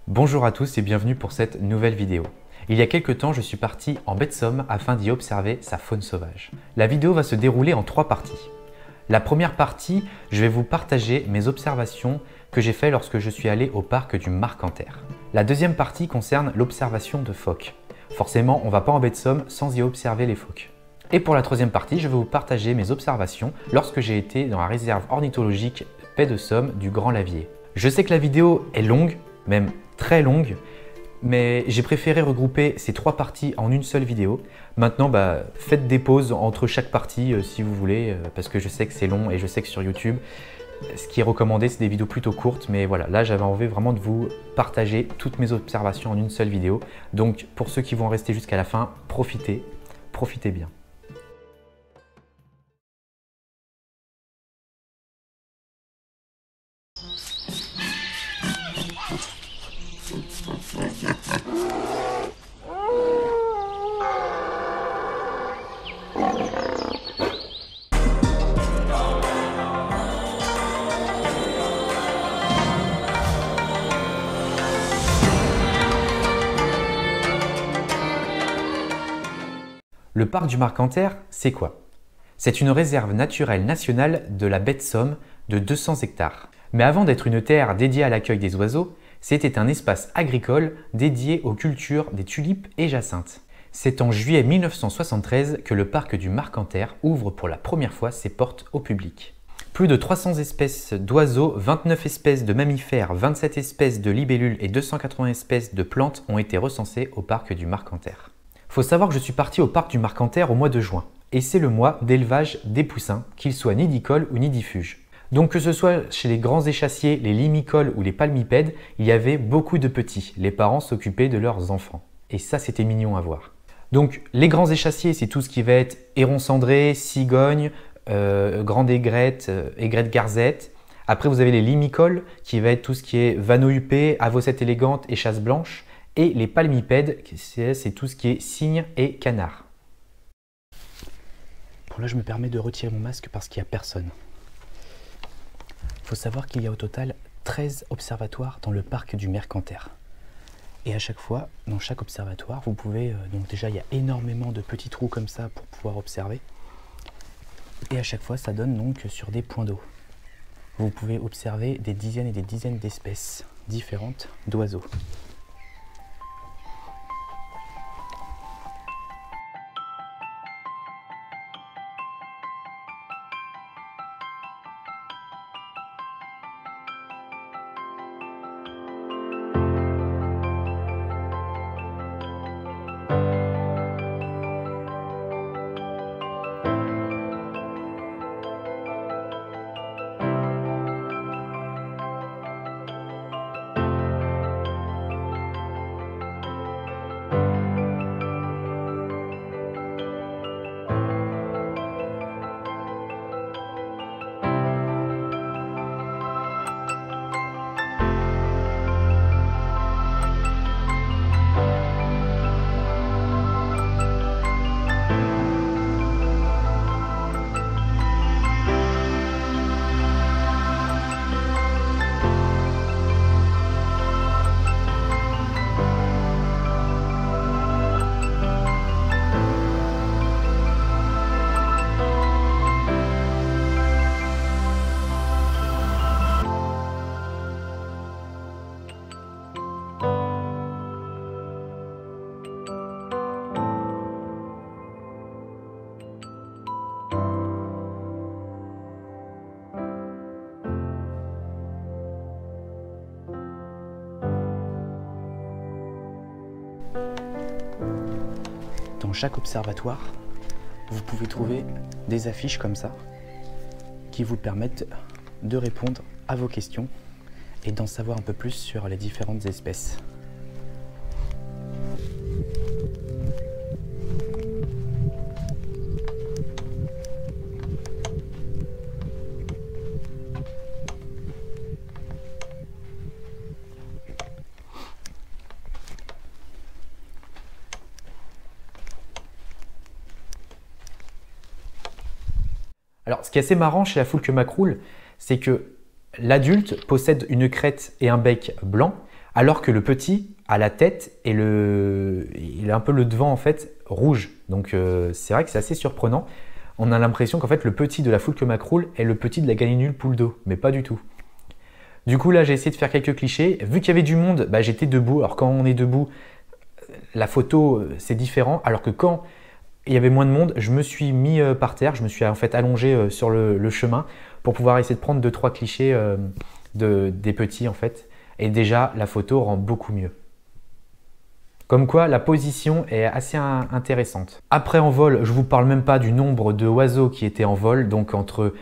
Bonjour à tous et bienvenue pour cette nouvelle vidéo. Il y a quelques temps, je suis parti en baie de Somme afin d'y observer sa faune sauvage. La vidéo va se dérouler en 3 parties. La première partie, je vais vous partager mes observations que j'ai faites lorsque je suis allé au parc du Marcanterre. La deuxième partie concerne l'observation de phoques. Forcément, on ne va pas en baie de Somme sans y observer les phoques. Et pour la troisième partie, je vais vous partager mes observations lorsque j'ai été dans la réserve ornithologique baie de Somme du Grand Lavier. Je sais que la vidéo est longue, même très longue, mais j'ai préféré regrouper ces 3 parties en une seule vidéo. Maintenant, faites des pauses entre chaque partie si vous voulez, parce que je sais que c'est long et je sais que sur YouTube, ce qui est recommandé, c'est des vidéos plutôt courtes. Mais voilà, là, j'avais envie vraiment de vous partager toutes mes observations en une seule vidéo. Donc, pour ceux qui vont rester jusqu'à la fin, profitez bien. Le parc du Marcanterre, c'est quoi? C'est une réserve naturelle nationale de la baie de Somme de 200 hectares. Mais avant d'être une terre dédiée à l'accueil des oiseaux, c'était un espace agricole dédié aux cultures des tulipes et jacinthes. C'est en juillet 1973 que le parc du Marcanterre ouvre pour la première fois ses portes au public. Plus de 300 espèces d'oiseaux, 29 espèces de mammifères, 27 espèces de libellules et 280 espèces de plantes ont été recensées au parc du Marcanterre. Faut savoir que je suis parti au parc du Marcanterre au mois de juin, et c'est le mois d'élevage des poussins, qu'ils soient nidicoles ou nidifuges. Donc que ce soit chez les grands échassiers, les limicoles ou les palmipèdes, il y avait beaucoup de petits. Les parents s'occupaient de leurs enfants. Et ça, c'était mignon à voir. Donc les grands échassiers, c'est tout ce qui va être héron cendré, cigogne, grande aigrette, aigrette garzette. Après, vous avez les limicoles, qui va être tout ce qui est vanneau huppé, avocette élégante et chasse blanche. Et les palmipèdes, c'est tout ce qui est cygne et canard. Bon, là, je me permets de retirer mon masque parce qu'il n'y a personne. Il faut savoir qu'il y a au total 13 observatoires dans le parc du Marcanterre. Et à chaque fois, dans chaque observatoire, vous pouvez... donc déjà, il y a énormément de petits trous comme ça pour pouvoir observer. Et à chaque fois, ça donne donc sur des points d'eau. Vous pouvez observer des dizaines et des dizaines d'espèces différentes d'oiseaux. Dans chaque observatoire, vous pouvez trouver des affiches comme ça qui vous permettent de répondre à vos questions et d'en savoir un peu plus sur les différentes espèces. Alors, ce qui est assez marrant chez la foulque macroule, c'est que l'adulte possède une crête et un bec blanc, Alors que le petit a la tête et il a un peu le devant en fait rouge. Donc c'est vrai que c'est assez surprenant. On a l'impression qu'en fait le petit de la Foulque Macroul est le petit de la Gallinule Poule d'eau, mais pas du tout. Du coup là j'ai essayé de faire quelques clichés. Vu qu'il y avait du monde, j'étais debout. Alors quand on est debout, la photo c'est différent. Alors que quand il y avait moins de monde, je me suis mis par terre, je me suis en fait allongé sur le chemin pour pouvoir essayer de prendre 2-3 clichés des petits en fait. Et déjà la photo rend beaucoup mieux. Comme quoi, la position est assez intéressante. Après en vol, je ne vous parle même pas du nombre d'oiseaux qui étaient en vol. Donc entre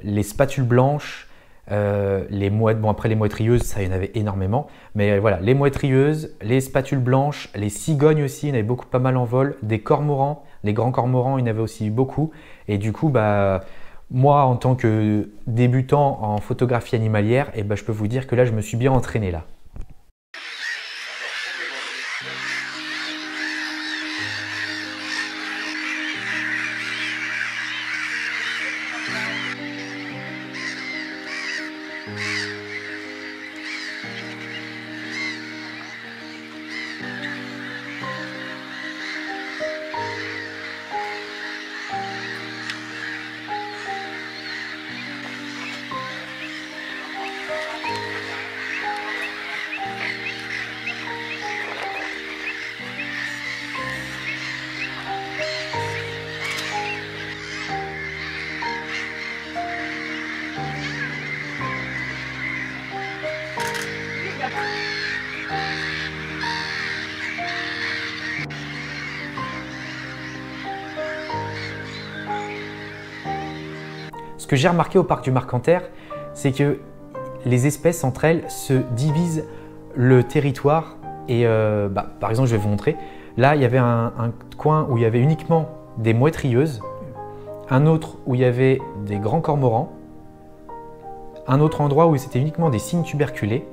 les spatules blanches, les mouettes, bon après les mouettes rieuses, ça il y en avait énormément. Mais voilà, les mouettes rieuses, les spatules blanches, les cigognes aussi, il y en avait beaucoup, pas mal en vol. Des cormorans, les grands cormorans, il y en avait aussi beaucoup. Et du coup, moi en tant que débutant en photographie animalière, je peux vous dire que là, je me suis bien entraîné là. Ce que j'ai remarqué au parc du Marcanterre, c'est que les espèces entre elles se divisent le territoire. Et par exemple, je vais vous montrer. Là, il y avait un coin où il y avait uniquement des mouettes rieuses, un autre où il y avait des grands cormorans, un autre endroit où c'était uniquement des cygnes tuberculés,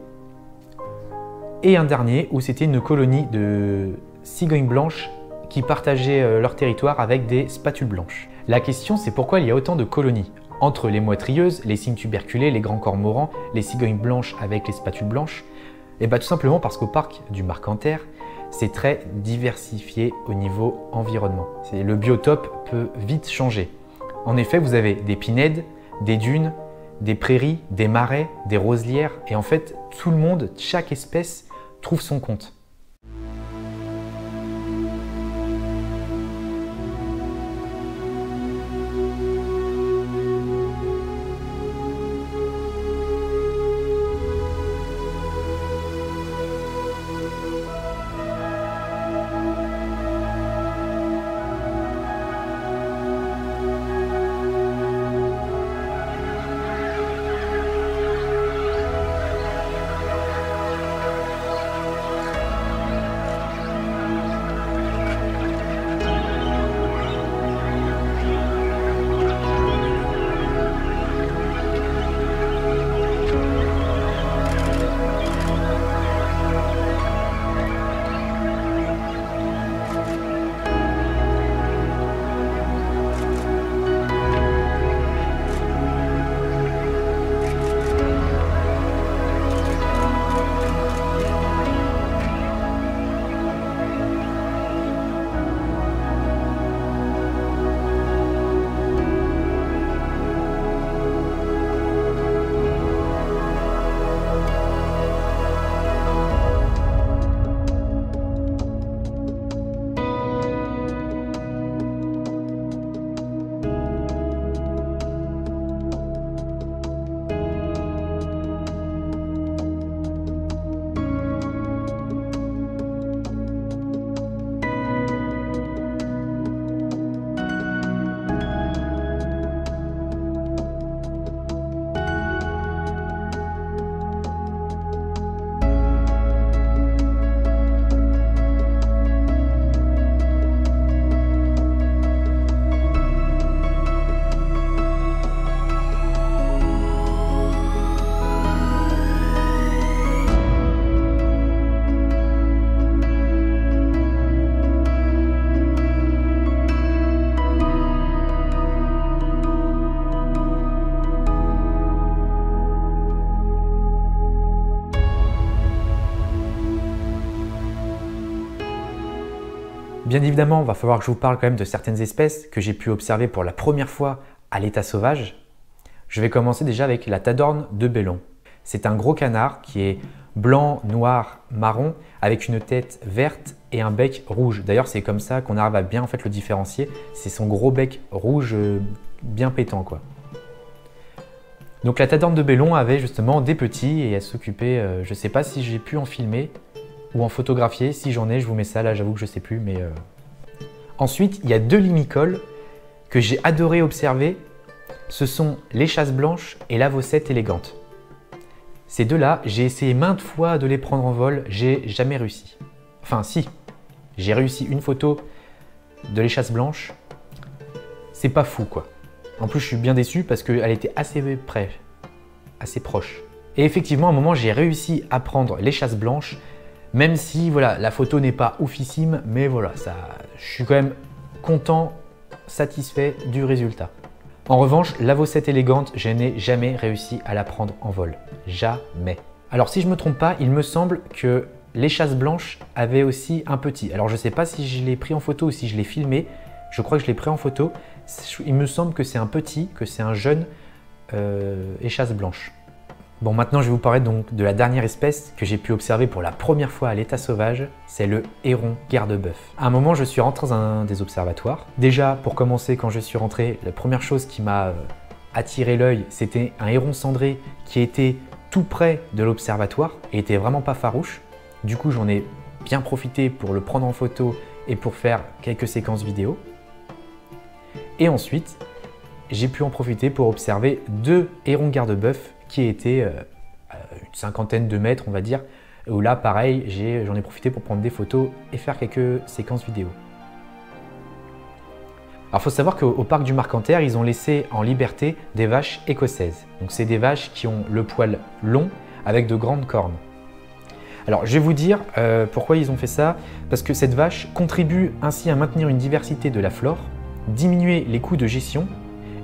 et un dernier où c'était une colonie de cigognes blanches qui partageaient leur territoire avec des spatules blanches. La question, c'est pourquoi il y a autant de colonies entre les mouettes rieuses, les cygnes tuberculés, les grands cormorans, les cigognes blanches avec les spatules blanches? Et tout simplement parce qu'au parc du Marcanterre, c'est très diversifié au niveau environnement. Le biotope peut vite changer. En effet, vous avez des pinèdes, des dunes, des prairies, des marais, des roselières, et en fait, tout le monde, chaque espèce, trouve son compte. Bien évidemment, il va falloir que je vous parle quand même de certaines espèces que j'ai pu observer pour la première fois à l'état sauvage. Je vais commencer déjà avec la tadorne de Bellon. C'est un gros canard qui est blanc, noir, marron, avec une tête verte et un bec rouge. D'ailleurs, c'est comme ça qu'on arrive à bien le différencier. C'est son gros bec rouge bien pétant, quoi. Donc la tadorne de Bellon avait justement des petits et elle s'occupait, je ne sais pas si j'ai pu en filmer ou en photographier. Si j'en ai, je vous mets ça là, j'avoue que je ne sais plus. Mais ensuite, il y a 2 limicoles que j'ai adoré observer. Ce sont l'échasse blanche et l'avocette élégante. Ces deux-là, j'ai essayé maintes fois de les prendre en vol, j'ai jamais réussi. Enfin si, j'ai réussi une photo de l'échasse blanche, c'est pas fou quoi. En plus je suis bien déçu parce qu'elle était assez près, assez proche. Et effectivement à un moment j'ai réussi à prendre l'échasse blanche, même si voilà, la photo n'est pas oufissime, mais voilà, je suis quand même content, satisfait du résultat. En revanche, l'avocette élégante, je n'ai jamais réussi à la prendre en vol. Jamais. Alors si je ne me trompe pas, il me semble que l'échasse blanche avait aussi un petit. Alors je ne sais pas si je l'ai pris en photo ou si je l'ai filmé. Je crois que je l'ai pris en photo. Il me semble que c'est un petit, que c'est un jeune échasse blanche. Bon, maintenant je vais vous parler donc de la dernière espèce que j'ai pu observer pour la première fois à l'état sauvage, c'est le héron garde-bœuf. À un moment, je suis rentré dans un des observatoires. Déjà, pour commencer, quand je suis rentré, la première chose qui m'a attiré l'œil, c'était un héron cendré qui était tout près de l'observatoire et était vraiment pas farouche. Du coup, j'en ai bien profité pour le prendre en photo et pour faire quelques séquences vidéo. Et ensuite, j'ai pu en profiter pour observer 2 hérons garde-bœuf qui étaient à une cinquantaine de mètres, on va dire, où là, pareil, j'en ai profité pour prendre des photos et faire quelques séquences vidéo. Alors, il faut savoir qu'au parc du Marcanterre, ils ont laissé en liberté des vaches écossaises. Donc, c'est des vaches qui ont le poil long avec de grandes cornes. Alors, je vais vous dire pourquoi ils ont fait ça. Parce que cette vache contribue ainsi à maintenir une diversité de la flore, diminuer les coûts de gestion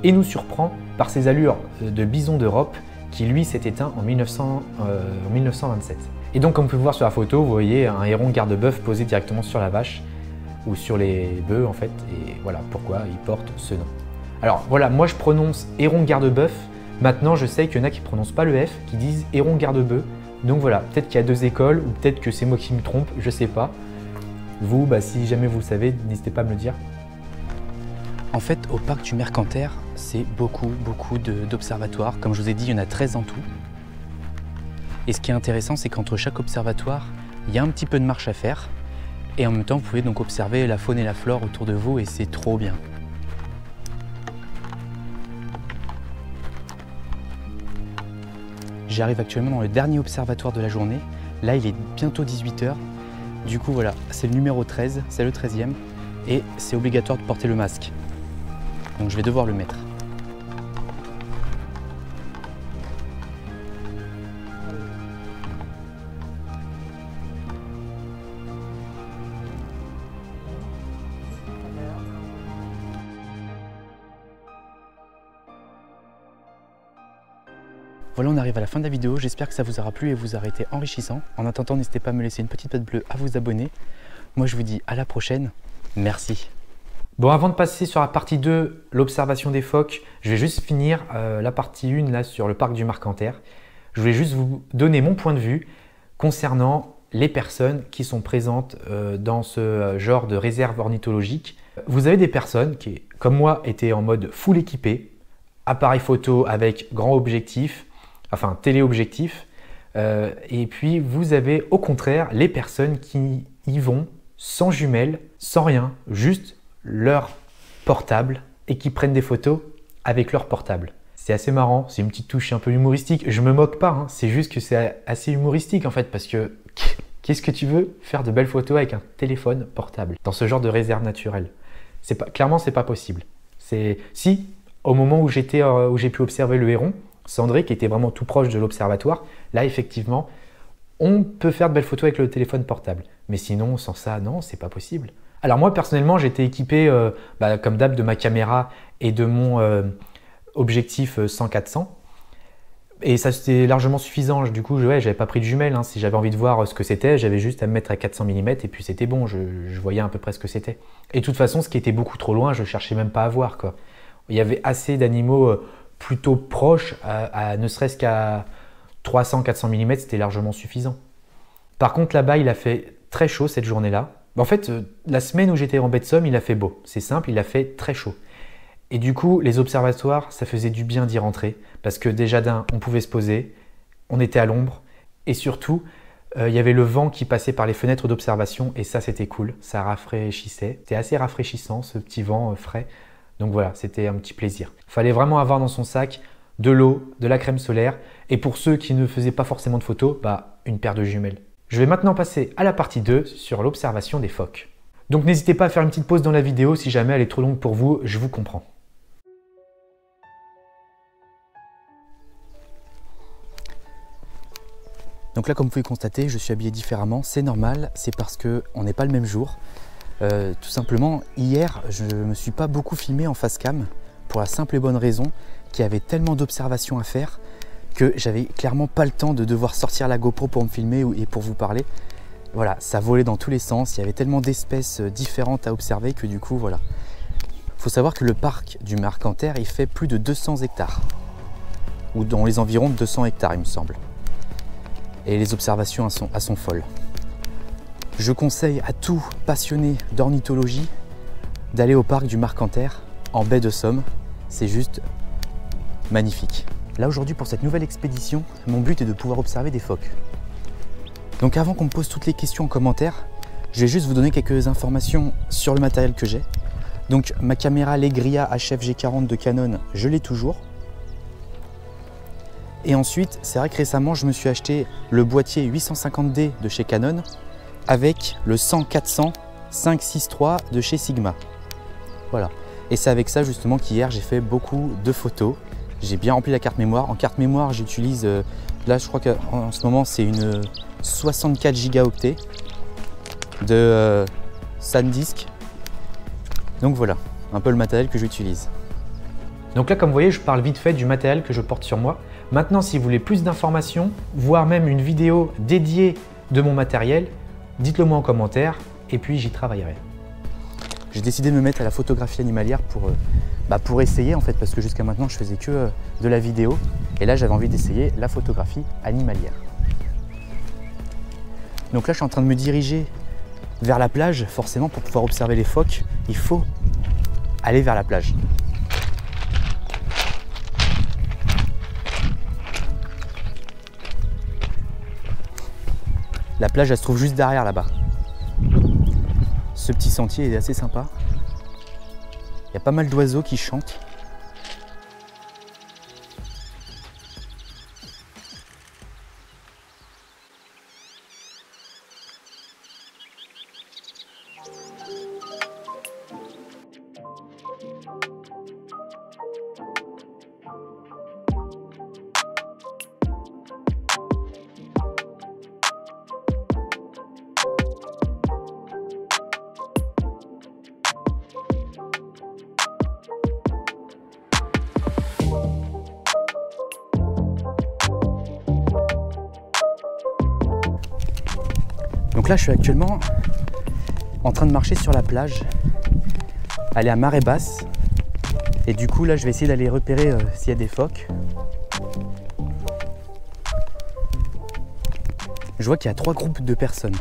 et nous surprend par ses allures de bison d'Europe qui lui s'est éteint en 1927. Et donc comme vous pouvez voir sur la photo, vous voyez un héron garde-bœuf posé directement sur la vache ou sur les bœufs en fait, et voilà pourquoi il porte ce nom. Alors voilà, moi je prononce héron garde-bœuf, maintenant je sais qu'il y en a qui ne prononcent pas le F, qui disent héron garde-bœuf, donc voilà, peut-être qu'il y a 2 écoles ou peut-être que c'est moi qui me trompe, je sais pas. Vous, si jamais vous le savez, n'hésitez pas à me le dire. En fait, au parc du Mercantaire, c'est beaucoup d'observatoires. Comme je vous ai dit, il y en a 13 en tout. Et ce qui est intéressant, c'est qu'entre chaque observatoire, il y a un petit peu de marche à faire. Et en même temps, vous pouvez donc observer la faune et la flore autour de vous et c'est trop bien. J'arrive actuellement dans le dernier observatoire de la journée. Là, il est bientôt 18 h. Du coup, voilà, c'est le numéro 13, c'est le 13e. Et c'est obligatoire de porter le masque. Donc je vais devoir le mettre. Voilà, on arrive à la fin de la vidéo. J'espère que ça vous aura plu et vous aura été enrichissant. En attendant, n'hésitez pas à me laisser une petite note bleue, à vous abonner. Moi, je vous dis à la prochaine. Merci. Bon, avant de passer sur la partie 2, l'observation des phoques, je vais juste finir la partie 1 là, sur le parc du Marcanterre. Je voulais juste vous donner mon point de vue concernant les personnes qui sont présentes dans ce genre de réserve ornithologique. Vous avez des personnes qui, comme moi, étaient en mode full équipé, appareil photo avec grand objectif, enfin téléobjectif, et puis vous avez au contraire les personnes qui y vont sans jumelles, sans rien, juste leur portable et qui prennent des photos avec leur portable. C'est assez marrant, c'est une petite touche un peu humoristique. Je me moque pas, hein, c'est juste que c'est assez humoristique en fait parce que qu'est-ce que tu veux faire de belles photos avec un téléphone portable dans ce genre de réserve naturelle? Clairement, c'est pas possible. Si, au moment où j'ai pu observer le héron, cendré qui était vraiment tout proche de l'observatoire, là effectivement, on peut faire de belles photos avec le téléphone portable. Mais sinon, sans ça, non, c'est pas possible. Alors moi, personnellement, j'étais équipé, comme d'hab, de ma caméra et de mon objectif 100-400. Et ça, c'était largement suffisant. Du coup, ouais, j'avais pas pris de jumelles. Hein. Si j'avais envie de voir ce que c'était, j'avais juste à me mettre à 400 mm et puis c'était bon. Je voyais à peu près ce que c'était. Et de toute façon, ce qui était beaucoup trop loin, je cherchais même pas à voir, quoi. Il y avait assez d'animaux plutôt proches, ne serait-ce qu'à 300-400 mm, c'était largement suffisant. Par contre, là-bas, il a fait très chaud cette journée-là. En fait, la semaine où j'étais en baie de Somme, il a fait beau. C'est simple, il a fait très chaud. Et du coup, les observatoires, ça faisait du bien d'y rentrer parce que déjà d'un, on pouvait se poser, on était à l'ombre et surtout, il y avait le vent qui passait par les fenêtres d'observation et ça, c'était cool. Ça rafraîchissait. C'était assez rafraîchissant, ce petit vent frais. Donc voilà, c'était un petit plaisir. Il fallait vraiment avoir dans son sac de l'eau, de la crème solaire et pour ceux qui ne faisaient pas forcément de photos, une paire de jumelles. Je vais maintenant passer à la partie 2 sur l'observation des phoques. Donc n'hésitez pas à faire une petite pause dans la vidéo si jamais elle est trop longue pour vous, je vous comprends. Donc là, comme vous pouvez constater, je suis habillé différemment, c'est normal, c'est parce qu'on n'est pas le même jour. Tout simplement, hier, je ne me suis pas beaucoup filmé en face cam pour la simple et bonne raison qu'il y avait tellement d'observations à faire que j'avais clairement pas le temps de devoir sortir la GoPro pour me filmer et pour vous parler. Voilà, ça volait dans tous les sens, il y avait tellement d'espèces différentes à observer que du coup, voilà. Il faut savoir que le parc du Marcanterre, il fait plus de 200 hectares, ou dans les environs de 200 hectares, il me semble. Et les observations sont folles. Je conseille à tout passionné d'ornithologie d'aller au parc du Marcanterre en baie de Somme. C'est juste magnifique. Là aujourd'hui pour cette nouvelle expédition, mon but est de pouvoir observer des phoques. Donc avant qu'on me pose toutes les questions en commentaire, je vais juste vous donner quelques informations sur le matériel que j'ai. Donc ma caméra Legria HF G40 de Canon, je l'ai toujours. Et ensuite, c'est vrai que récemment, je me suis acheté le boîtier 850D de chez Canon avec le 100-400 5.6.3 de chez Sigma. Voilà. Et c'est avec ça justement qu'hier, j'ai fait beaucoup de photos. J'ai bien rempli la carte mémoire. En carte mémoire, j'utilise, là je crois qu'en ce moment, c'est une 64 gigaoctets de SanDisk. Donc voilà, un peu le matériel que j'utilise. Donc là, comme vous voyez, je parle vite fait du matériel que je porte sur moi. Maintenant, si vous voulez plus d'informations, voire même une vidéo dédiée de mon matériel, dites-le moi en commentaire et puis j'y travaillerai. J'ai décidé de me mettre à la photographie animalière pour essayer en fait, parce que jusqu'à maintenant, je faisais que de la vidéo. Et là, j'avais envie d'essayer la photographie animalière. Donc là, je suis en train de me diriger vers la plage. Forcément, pour pouvoir observer les phoques, il faut aller vers la plage. La plage, elle se trouve juste derrière là-bas. Ce petit sentier est assez sympa. Il y a pas mal d'oiseaux qui chantent. Donc là, je suis actuellement en train de marcher sur la plage, aller à marée basse. Et du coup, là, je vais essayer d'aller repérer s'il y a des phoques. Je vois qu'il y a 3 groupes de personnes.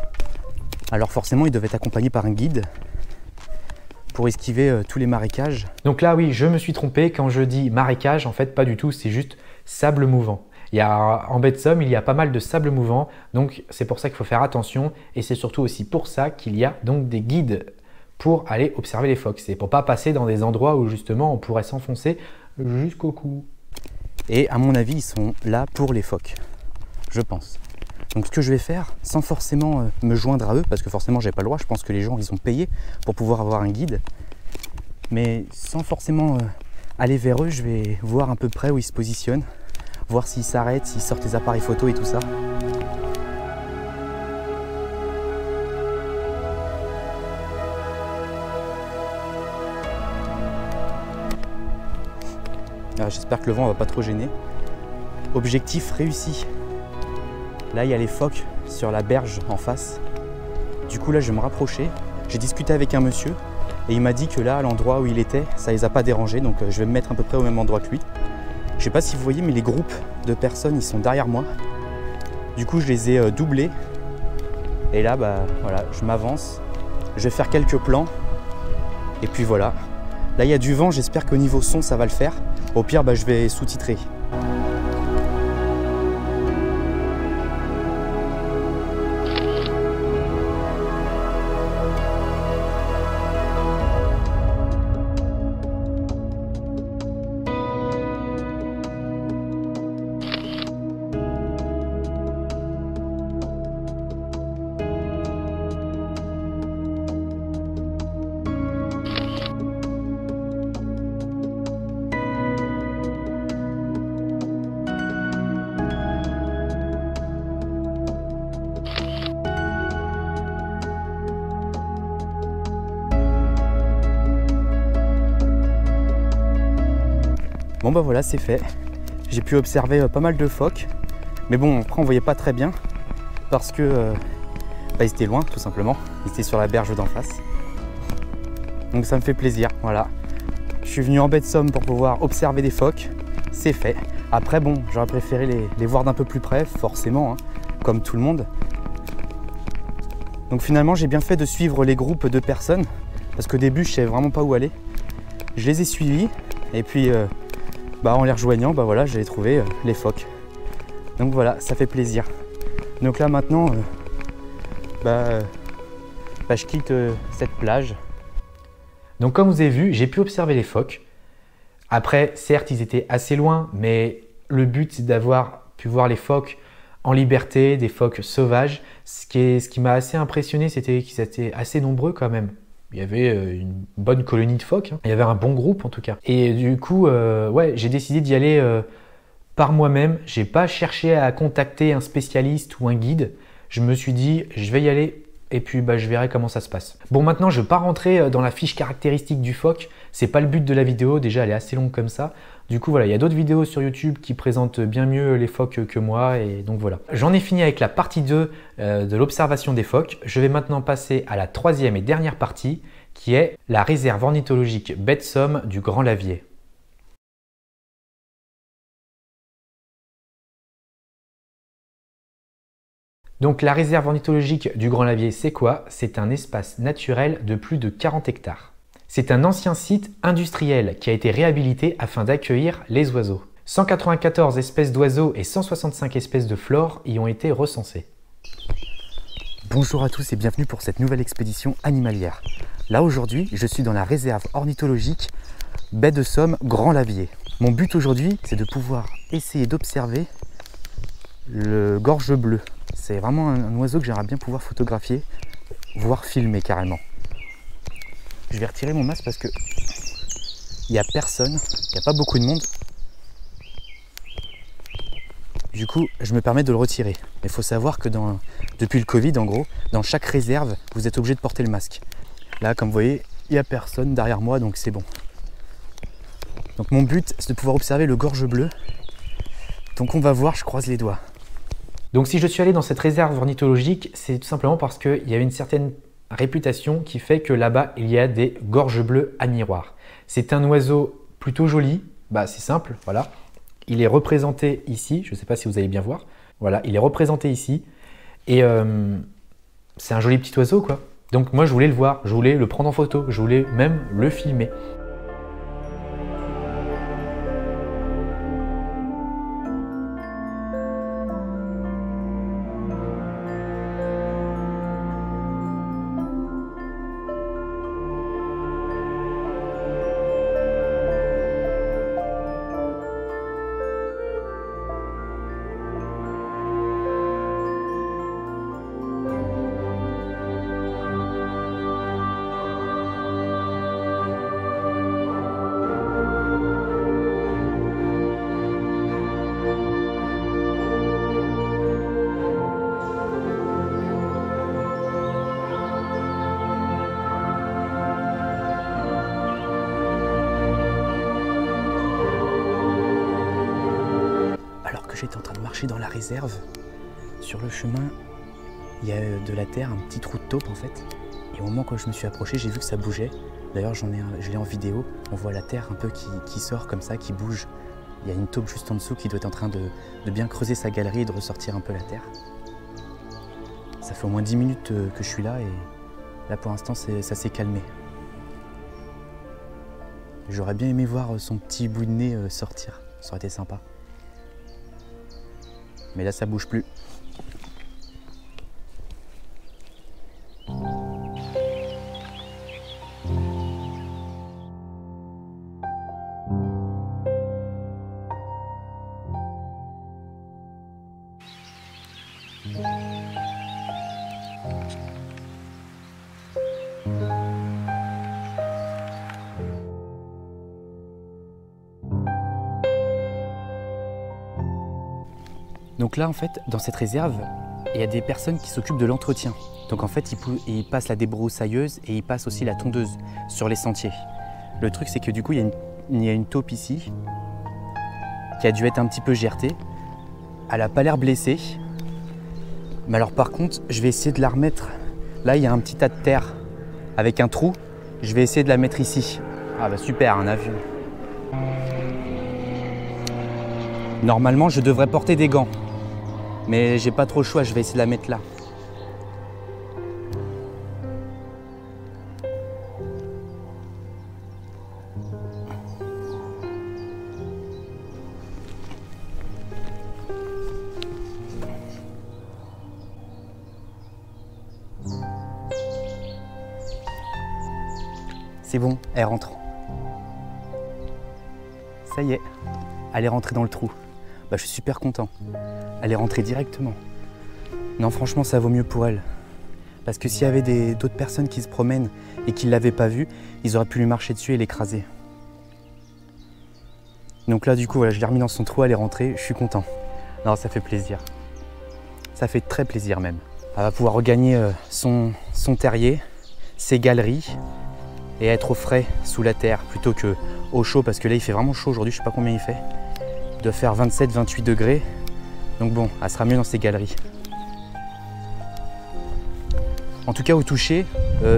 Alors forcément, ils doivent être accompagnés par un guide pour esquiver tous les marécages. Donc là, oui, je me suis trompé. Quand je dis marécage, en fait, pas du tout, c'est juste sable mouvant. En baie de Somme, il y a pas mal de sable mouvant, donc c'est pour ça qu'il faut faire attention et c'est surtout aussi pour ça qu'il y a donc des guides pour aller observer les phoques. C'est pour pas passer dans des endroits où justement on pourrait s'enfoncer jusqu'au cou. Et à mon avis, ils sont là pour les phoques, je pense. Donc ce que je vais faire, sans forcément me joindre à eux, parce que forcément j'ai pas le droit, je pense que les gens ils ont payé pour pouvoir avoir un guide, mais sans forcément aller vers eux, je vais voir à peu près où ils se positionnent. Voir s'ils s'arrêtent, s'ils sortent les appareils photo et tout ça. J'espère que le vent ne va pas trop gêner. Objectif réussi. Là, il y a les phoques sur la berge en face. Du coup, là, je vais me rapprocher. J'ai discuté avec un monsieur et il m'a dit que là, à l'endroit où il était, ça les a pas dérangés. Donc, je vais me mettre à peu près au même endroit que lui. Je sais pas si vous voyez, mais les groupes de personnes, ils sont derrière moi. Du coup, je les ai doublés. Et là, bah voilà, je m'avance. Je vais faire quelques plans. Et puis voilà. Là, il y a du vent. J'espère qu'au niveau son, ça va le faire. Au pire, bah, je vais sous-titrer. Bon bah voilà, c'est fait. J'ai pu observer pas mal de phoques. Mais bon, après on voyait pas très bien parce que ils étaient loin tout simplement. Ils étaient sur la berge d'en face. Donc ça me fait plaisir, voilà. Je suis venu en baie de Somme pour pouvoir observer des phoques. C'est fait. Après bon, j'aurais préféré les voir d'un peu plus près, forcément, hein, comme tout le monde. Donc finalement j'ai bien fait de suivre les groupes de personnes parce qu'au début je savais vraiment pas où aller. Je les ai suivis et puis en les rejoignant, voilà, j'ai trouvé les phoques. Donc voilà, ça fait plaisir. Donc là maintenant, je quitte cette plage. Donc comme vous avez vu, j'ai pu observer les phoques. Après, certes, ils étaient assez loin, mais le but c'est d'avoir pu voir les phoques en liberté, des phoques sauvages. Ce qui m'a assez impressionné, c'était qu'ils étaient assez nombreux quand même. Il y avait une bonne colonie de phoques, hein. Il y avait un bon groupe en tout cas. Et du coup, j'ai décidé d'y aller par moi-même. J'ai pas cherché à contacter un spécialiste ou un guide. Je me suis dit, je vais y aller et puis je verrai comment ça se passe. Bon, maintenant, je ne vais pas rentrer dans la fiche caractéristique du phoque. C'est pas le but de la vidéo. Déjà, elle est assez longue comme ça. Du coup, voilà, il y a d'autres vidéos sur YouTube qui présentent bien mieux les phoques que moi. Et donc voilà. J'en ai fini avec la partie 2 de l'observation des phoques. Je vais maintenant passer à la troisième et dernière partie qui est la réserve ornithologique baie de Somme du Grand Lavier. Donc la réserve ornithologique du Grand Lavier, c'est quoi? C'est un espace naturel de plus de 40 hectares. C'est un ancien site industriel qui a été réhabilité afin d'accueillir les oiseaux. 194 espèces d'oiseaux et 165 espèces de flore y ont été recensées. Bonjour à tous et bienvenue pour cette nouvelle expédition animalière. Là aujourd'hui, je suis dans la réserve ornithologique baie de Somme Grand Lavier. Mon but aujourd'hui, c'est de pouvoir essayer d'observer le gorge bleu. C'est vraiment un oiseau que j'aimerais bien pouvoir photographier, voire filmer carrément. Je vais retirer mon masque parce que il n'y a personne, il n'y a pas beaucoup de monde. Du coup, je me permets de le retirer. Mais il faut savoir que depuis le Covid, en gros, dans chaque réserve, vous êtes obligé de porter le masque. Là, comme vous voyez, il n'y a personne derrière moi, donc c'est bon. Donc mon but, c'est de pouvoir observer le gorge bleu. Donc on va voir, je croise les doigts. Donc si je suis allé dans cette réserve ornithologique, c'est tout simplement parce qu'il y a une certaine réputation qui fait que là-bas, il y a des gorges bleues à miroir. C'est un oiseau plutôt joli, c'est simple, voilà. Il est représenté ici, je ne sais pas si vous allez bien voir. Voilà, il est représenté ici. Et c'est un joli petit oiseau, quoi. Donc moi, je voulais le voir, je voulais le prendre en photo, je voulais même le filmer. m'approcher dans la réserve. Sur le chemin, il y a de la terre, un petit trou de taupe en fait. Et au moment quand je me suis approché, j'ai vu que ça bougeait. D'ailleurs, je l'ai en vidéo. On voit la terre un peu qui sort comme ça, qui bouge. Il y a une taupe juste en dessous qui doit être en train de bien creuser sa galerie et de ressortir un peu la terre. Ça fait au moins 10 minutes que je suis là et là pour l'instant ça s'est calmé. J'aurais bien aimé voir son petit bout de nez sortir, ça aurait été sympa. Mais là ça bouge plus. Donc là en fait, dans cette réserve, il y a des personnes qui s'occupent de l'entretien. Donc en fait, ils passent la débroussailleuse et ils passent aussi la tondeuse sur les sentiers. Le truc c'est que du coup, il y a une taupe ici qui a dû être un petit peu gertée. Elle n'a pas l'air blessée. Mais alors par contre, je vais essayer de la remettre. Là, il y a un petit tas de terre avec un trou. Je vais essayer de la mettre ici. Ah bah super, un avion. Normalement, je devrais porter des gants. Mais j'ai pas trop le choix, je vais essayer de la mettre là. C'est bon, elle rentre. Ça y est, elle est rentrée dans le trou. Bah, je suis super content. Elle est rentrée directement. Non, franchement, ça vaut mieux pour elle. Parce que s'il y avait d'autres personnes qui se promènent et qui ne l'avaient pas vue, ils auraient pu lui marcher dessus et l'écraser. Donc là, du coup, voilà, je l'ai remis dans son trou, elle est rentrée, je suis content. Non, ça fait plaisir. Ça fait très plaisir même. Elle va pouvoir regagner son terrier, ses galeries et être au frais sous la terre plutôt que au chaud parce que là, il fait vraiment chaud aujourd'hui, je ne sais pas combien il fait. Il doit faire 27-28 degrés. Donc bon, elle sera mieux dans ses galeries. En tout cas, au toucher,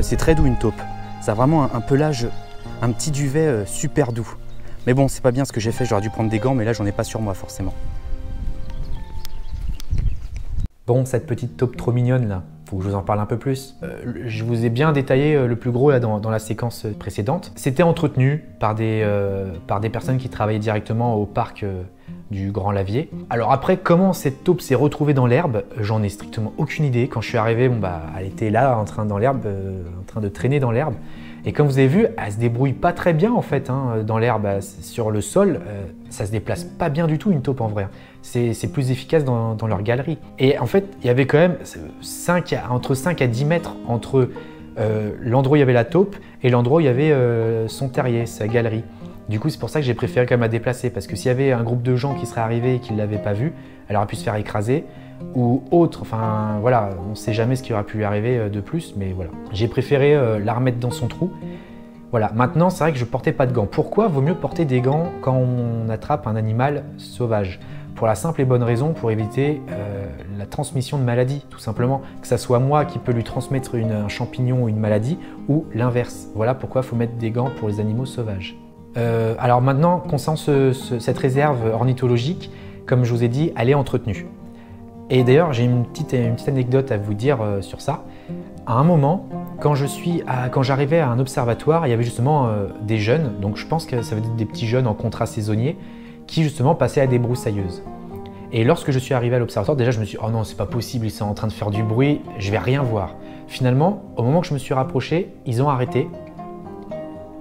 c'est très doux une taupe. Ça a vraiment un pelage, un petit duvet super doux. Mais bon, c'est pas bien ce que j'ai fait, j'aurais dû prendre des gants, mais là, j'en ai pas sur moi forcément. Bon, cette petite taupe trop mignonne là, faut que je vous en parle un peu plus. Je vous ai bien détaillé le plus gros là dans la séquence précédente. C'était entretenu par des personnes qui travaillaient directement au parc du Grand Lavier. Alors après, comment cette taupe s'est retrouvée dans l'herbe, j'en ai strictement aucune idée. Quand je suis arrivé, bon bah, elle était là en train de traîner dans l'herbe. Et comme vous avez vu, elle se débrouille pas très bien en fait dans l'herbe, sur le sol. Ça se déplace pas bien du tout une taupe en vrai. C'est plus efficace dans leur galerie. Et en fait, il y avait quand même entre 5 à 10 mètres entre l'endroit où il y avait la taupe et l'endroit où il y avait son terrier, sa galerie. Du coup, c'est pour ça que j'ai préféré quand même la déplacer, parce que s'il y avait un groupe de gens qui seraient arrivés et qui ne l'avaient pas vue, elle aurait pu se faire écraser, ou autre, enfin voilà, on ne sait jamais ce qui aurait pu lui arriver de plus, mais voilà. J'ai préféré la remettre dans son trou. Voilà, maintenant c'est vrai que je ne portais pas de gants. Pourquoi vaut mieux porter des gants quand on attrape un animal sauvage? Pour la simple et bonne raison, pour éviter la transmission de maladies, tout simplement. Que ça soit moi qui peux lui transmettre un champignon ou une maladie, ou l'inverse. Voilà pourquoi il faut mettre des gants pour les animaux sauvages. Alors maintenant, concernant cette réserve ornithologique, comme je vous ai dit, elle est entretenue. Et d'ailleurs, j'ai une petite anecdote à vous dire sur ça. À un moment, quand j'arrivais à un observatoire, il y avait justement des jeunes, donc je pense que ça veut dire des petits jeunes en contrat saisonnier, qui justement passaient à des broussailleuses. Et lorsque je suis arrivé à l'observatoire, déjà je me suis dit « Oh non, c'est pas possible, ils sont en train de faire du bruit, je vais rien voir ». Finalement, au moment que je me suis rapproché, ils ont arrêté.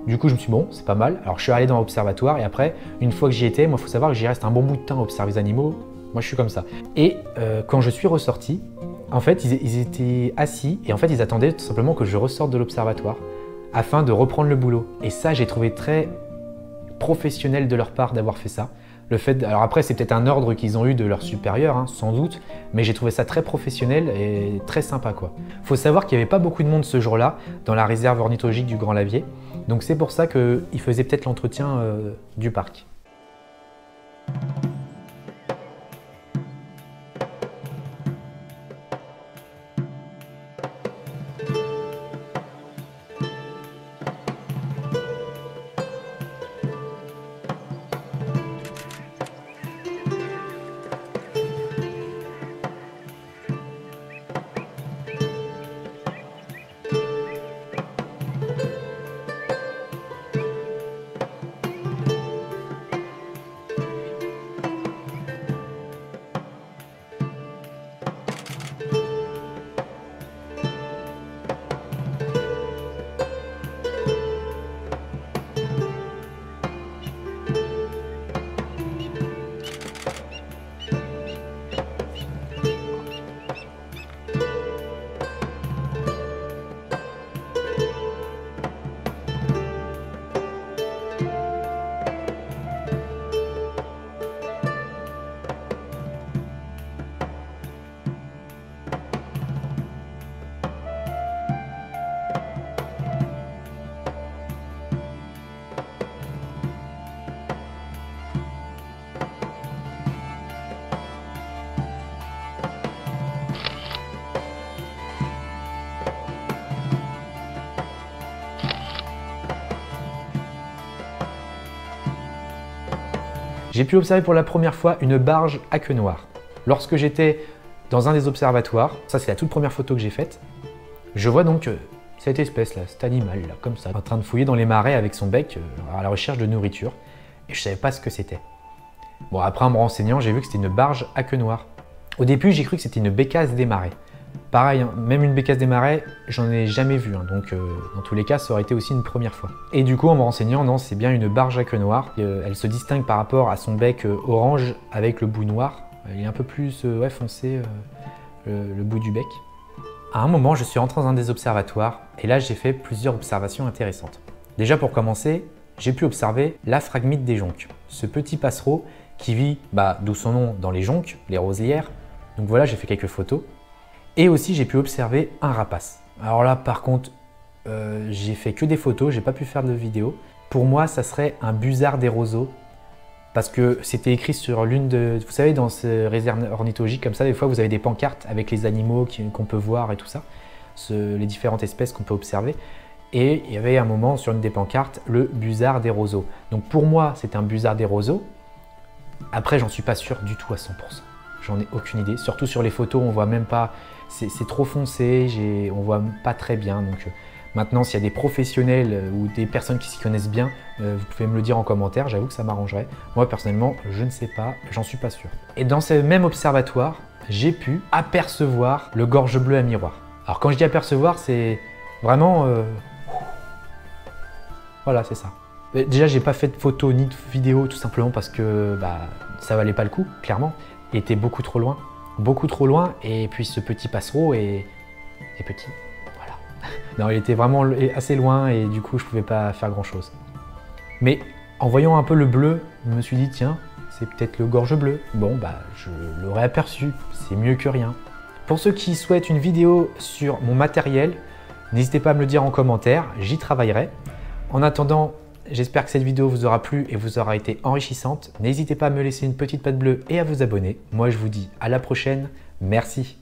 Du coup, je me suis dit, bon, c'est pas mal. Alors, je suis allé dans l'observatoire et après, une fois que j'y étais, moi, il faut savoir que j'y reste un bon bout de temps à observer les animaux. Moi, je suis comme ça. Et quand je suis ressorti, en fait, ils étaient assis et en fait, ils attendaient tout simplement que je ressorte de l'observatoire afin de reprendre le boulot. Et ça, j'ai trouvé très professionnel de leur part d'avoir fait ça. Alors après, c'est peut-être un ordre qu'ils ont eu de leur supérieur, hein, sans doute, mais j'ai trouvé ça très professionnel et très sympa, quoi. Faut savoir qu'il n'y avait pas beaucoup de monde ce jour-là dans la réserve ornithologique du Grand Lavier, donc c'est pour ça qu'ils faisaient peut-être l'entretien du parc. J'ai pu observer pour la première fois une barge à queue noire. Lorsque j'étais dans un des observatoires, ça c'est la toute première photo que j'ai faite, je vois donc cette espèce là, cet animal là, comme ça, en train de fouiller dans les marais avec son bec à la recherche de nourriture. Et je savais pas ce que c'était. Bon, après en me renseignant, j'ai vu que c'était une barge à queue noire. Au début, j'ai cru que c'était une bécasse des marais. Pareil, hein, même une bécasse des marais, j'en ai jamais vu, hein, donc dans tous les cas, ça aurait été aussi une première fois. Et du coup, en me renseignant, non, c'est bien une barge à queue noire. Elle se distingue par rapport à son bec orange avec le bout noir. Il est un peu plus ouais, foncé, le bout du bec. À un moment, je suis rentré dans un des observatoires et là, j'ai fait plusieurs observations intéressantes. Déjà, pour commencer, j'ai pu observer la phragmite des jonques, ce petit passereau qui vit, d'où son nom, dans les jonques, les rosières. Donc voilà, j'ai fait quelques photos. Et aussi, j'ai pu observer un rapace. Alors là, par contre, j'ai fait que des photos, j'ai pas pu faire de vidéo. Pour moi, ça serait un busard des roseaux, parce que c'était écrit sur l'une de... Vous savez, dans ces réserves ornithologiques, comme ça, des fois, vous avez des pancartes avec les animaux qu'on peut voir et tout ça, les différentes espèces qu'on peut observer. Et il y avait un moment sur une des pancartes, le busard des roseaux. Donc pour moi, c'est un busard des roseaux. Après, j'en suis pas sûr du tout à 100%. J'en ai aucune idée. Surtout sur les photos, on voit même pas... C'est trop foncé, on voit pas très bien. Donc maintenant, s'il y a des professionnels ou des personnes qui s'y connaissent bien, vous pouvez me le dire en commentaire. J'avoue que ça m'arrangerait. Moi, personnellement, je ne sais pas. J'en suis pas sûr. Et dans ce même observatoire, j'ai pu apercevoir le gorge bleu à miroir. Alors quand je dis apercevoir, c'est vraiment... Voilà, c'est ça. Déjà, j'ai pas fait de photo ni de vidéo tout simplement parce que ça valait pas le coup, clairement. Il était beaucoup trop loin, et puis ce petit passereau est petit, voilà. Non, il était vraiment assez loin et du coup, je pouvais pas faire grand chose. Mais en voyant un peu le bleu, je me suis dit, tiens, c'est peut-être le gorge bleu. Bon, je l'aurais aperçu, c'est mieux que rien. Pour ceux qui souhaitent une vidéo sur mon matériel, n'hésitez pas à me le dire en commentaire, j'y travaillerai. En attendant, j'espère que cette vidéo vous aura plu et vous aura été enrichissante. N'hésitez pas à me laisser une petite patte bleue et à vous abonner. Moi, je vous dis à la prochaine. Merci.